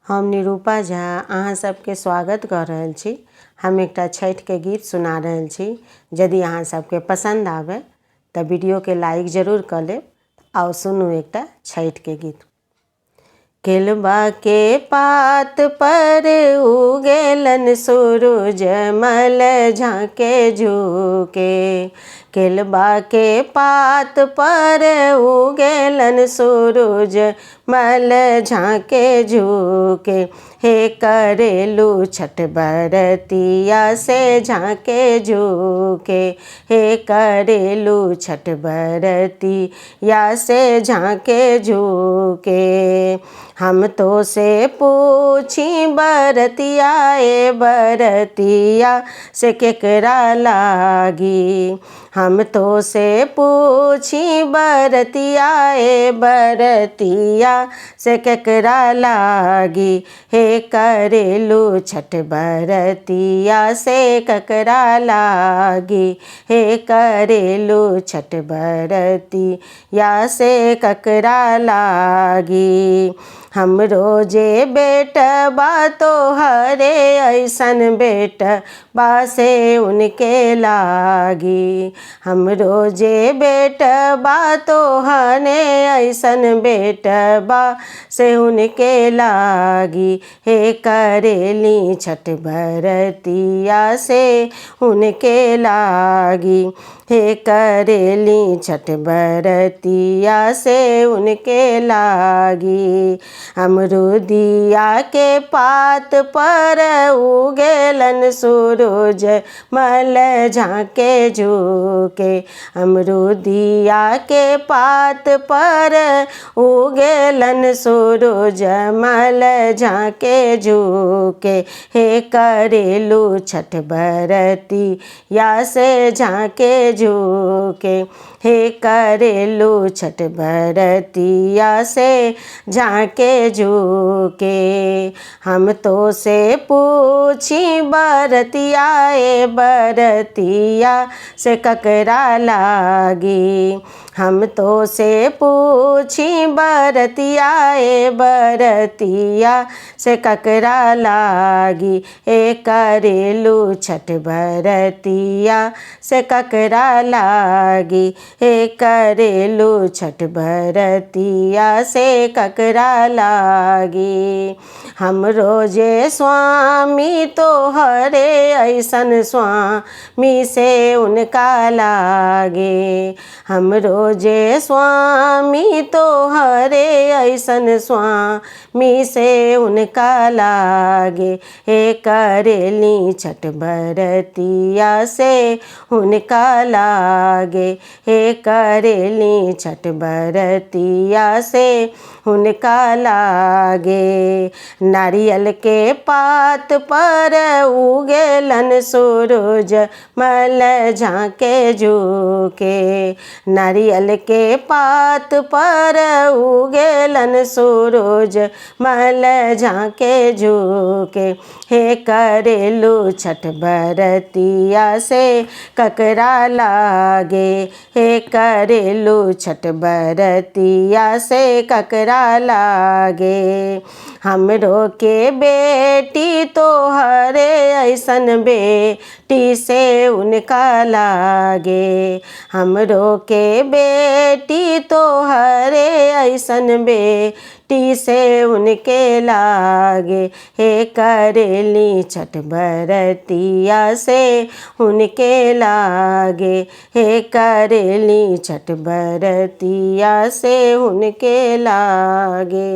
हम निरूपा झा अहाँ सबके स्वागत कर रहल छी। हम एकटा छठ के गीत सुना रहल छी। यदि अहाँ सबके पसंद आवे तो वीडियो के लाइक जरूर कर लेब। आओ सुनू एकटा छठ के गीत। केलबा के पात पर उगेलन सूरज मल झाँके झुके। केलबा के पात पर उगेलन सूरज मल झाँके झुके। हे करेलू छठ बरतिया से झाँके झुके। हे करेलू छठ बरतिया से झाँके झुके। हम तो से पूछी बरतिया ए बरतिया से केकरा लागी। हम तो से पूछी बरतिया ए बरतिया से केकरा लागी। हे करेलू छठ बरतिया से केकरा लागी। हे करेलू छठ बरतिया से केकरा लागी। हम रोजे बेटबा तो हरे ऐसन बेटबा से उनके लागी। हम रोजे बेटबा तो हने ऐसन बेटबा से उनके लागी। हे करेली छठ बरतिया से उनके लागी। हे करेली छठ बरतिया से उनके लागी। अमरुदिया के पात पर उगेलन सूरज मल झाँके झुके। अमरुदिया के पात पर उगेलन सूरज मल झाँके झुके। हे करेलू छठ बरतिया से झाँके झुके। हे करेलू छठ बरतिया से झाँके झुके। हम तो से पूछी बरतिया ए बरतिया से केकरा लागी। हम तो से पूछी बरतिया ए बरतिया से केकरा लागी। हे करेलू छठ बरतिया से केकरा लागी। हे करेलू छठ बरतिया से केकरा लागी। हम रोजे स्वामी तो हरे ऐसन स्वामी से उनका लागे। हम रोजे स्वामी तो हरे ऐसन स्वामी से उनका लागे। हे करेली छठ बरतिया से उनका लागे। हे करेली छठ बरतिया से उनका लागे। नारियल के पात पर उगेलन सूरज मल झाँके झुके। नारियल के पात पर उगेलन सूरज मल झाँके झुके। हे करेलू छठ बरतिया से केकरा लागे। हे करेलू छठ बरतिया से केकरा लागे। हमरो के बेटी तो हरे ऐसन बेटी से उनका लागे। हमरो के बेटी तो हरे ऐसन बेटी से उनके लागे। हे करेली छठ बरतिया से उनके लागे। हे करेली छठ बरतिया से उनके लागे।